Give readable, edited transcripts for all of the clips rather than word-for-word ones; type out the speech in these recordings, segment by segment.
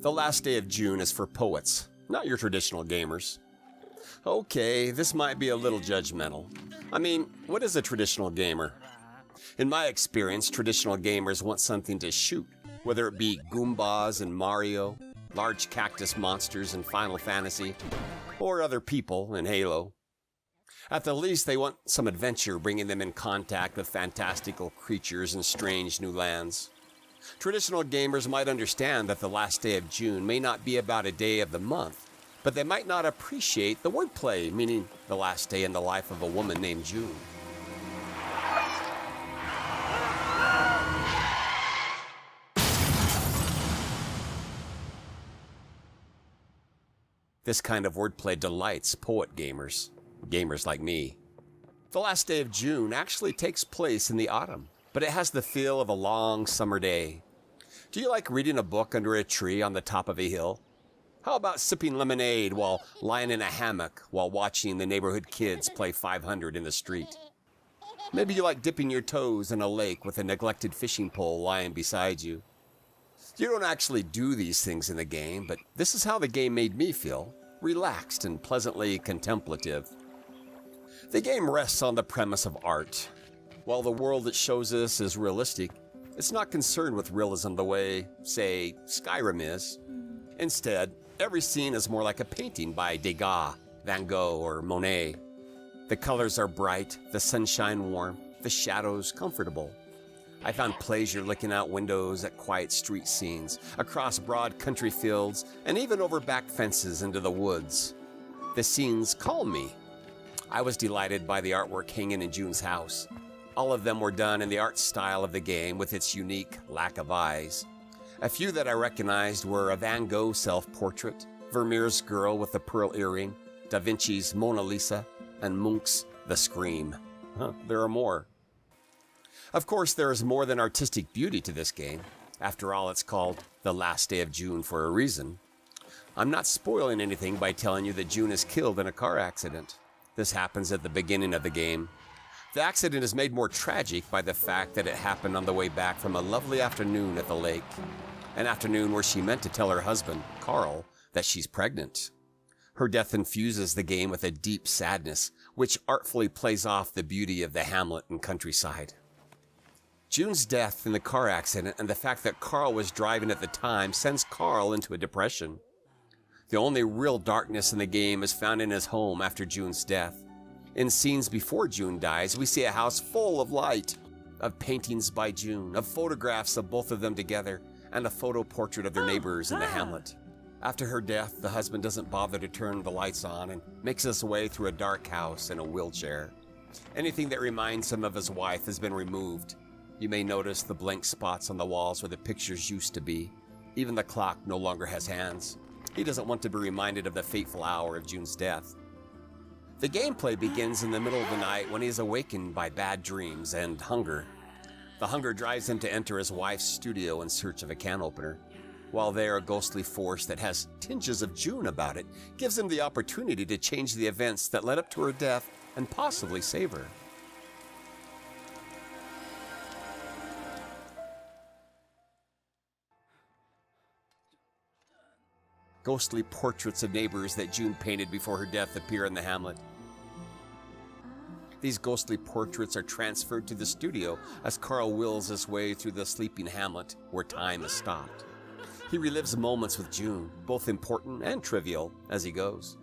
The last day of June is for poets, not your traditional gamers. Okay, this might be a little judgmental. I mean, what is a traditional gamer? In my experience, traditional gamers want something to shoot, whether it be Goombas in Mario, large cactus monsters in Final Fantasy, or other people in Halo. At the least, they want some adventure, bringing them in contact with fantastical creatures and strange new lands. Traditional gamers might understand that the last day of June may not be about a day of the month, but they might not appreciate the wordplay, meaning the last day in the life of a woman named June. This kind of wordplay delights poet gamers like me. The last day of June actually takes place in the autumn, but it has the feel of a long summer day. Do you like reading a book under a tree on the top of a hill? How about sipping lemonade while lying in a hammock while watching the neighborhood kids play 500 in the street? Maybe you like dipping your toes in a lake with a neglected fishing pole lying beside you. You don't actually do these things in the game, but this is how the game made me feel, relaxed and pleasantly contemplative. The game rests on the premise of art. While the world it shows us is realistic, it's not concerned with realism the way, say, Skyrim is. Instead, every scene is more like a painting by Degas, Van Gogh, or Monet. The colors are bright, the sunshine warm, the shadows comfortable. I found pleasure looking out windows at quiet street scenes, across broad country fields, and even over back fences into the woods. The scenes calmed me. I was delighted by the artwork hanging in June's house. All of them were done in the art style of the game with its unique lack of eyes. A few that I recognized were a Van Gogh self-portrait, Vermeer's Girl with the Pearl Earring, Da Vinci's Mona Lisa, and Munch's The Scream. There are more. Of course, there is more than artistic beauty to this game. After all, it's called The Last Day of June for a reason. I'm not spoiling anything by telling you that June is killed in a car accident. This happens at the beginning of the game. The accident is made more tragic by the fact that it happened on the way back from a lovely afternoon at the lake. An afternoon where she meant to tell her husband, Carl, that she's pregnant. Her death infuses the game with a deep sadness, which artfully plays off the beauty of the hamlet and countryside. June's death in the car accident and the fact that Carl was driving at the time sends Carl into a depression. The only real darkness in the game is found in his home after June's death. In scenes before June dies, we see a house full of light, of paintings by June, of photographs of both of them together, and a photo portrait of their neighbors in the hamlet. After her death, the husband doesn't bother to turn the lights on and makes his way through a dark house in a wheelchair. Anything that reminds him of his wife has been removed. You may notice the blank spots on the walls where the pictures used to be. Even the clock no longer has hands. He doesn't want to be reminded of the fateful hour of June's death. The gameplay begins in the middle of the night when he is awakened by bad dreams and hunger. The hunger drives him to enter his wife's studio in search of a can opener. While there, a ghostly force that has tinges of June about it gives him the opportunity to change the events that led up to her death and possibly save her. Ghostly portraits of neighbors that June painted before her death appear in the hamlet. These ghostly portraits are transferred to the studio as Carl wills his way through the sleeping hamlet where time has stopped. He relives moments with June, both important and trivial, as he goes.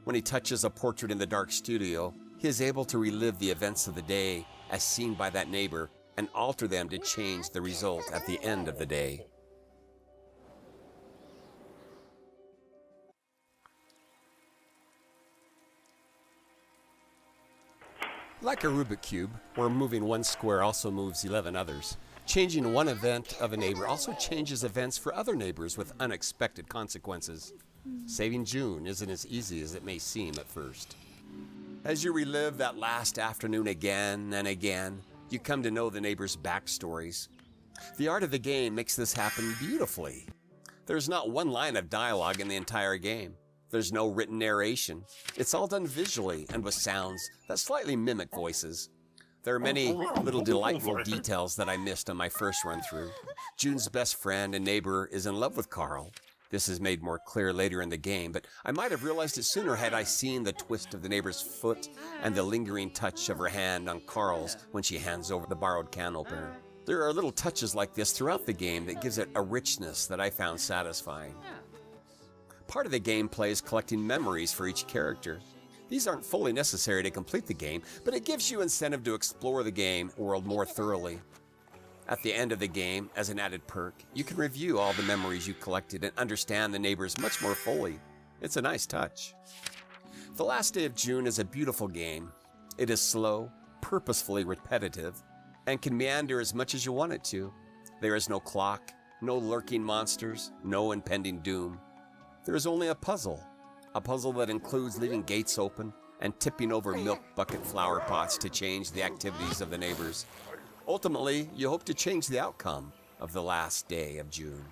When he touches a portrait in the dark studio, he is able to relive the events of the day as seen by that neighbor and alter them to change the result at the end of the day. Like a Rubik Cube, where moving one square also moves 11 others, changing one event of a neighbor also changes events for other neighbors with unexpected consequences. Saving June isn't as easy as it may seem at first. As you relive that last afternoon again and again, you come to know the neighbors' backstories. The art of the game makes this happen beautifully. There's not one line of dialogue in the entire game. There's no written narration. It's all done visually and with sounds that slightly mimic voices. There are many little delightful details that I missed on my first run through. June's best friend and neighbor is in love with Carl. This is made more clear later in the game, but I might have realized it sooner had I seen the twist of the neighbor's foot and the lingering touch of her hand on Carl's when she hands over the borrowed can opener. There are little touches like this throughout the game that gives it a richness that I found satisfying. Part of the gameplay is collecting memories for each character. These aren't fully necessary to complete the game, but it gives you incentive to explore the game world more thoroughly. At the end of the game, as an added perk, you can review all the memories you collected and understand the neighbors much more fully. It's a nice touch. The Last Day of June is a beautiful game. It is slow, purposefully repetitive, and can meander as much as you want it to. There is no clock, no lurking monsters, no impending doom. There is only a puzzle that includes leaving gates open and tipping over milk bucket flower pots to change the activities of the neighbors. Ultimately, you hope to change the outcome of the last day of June.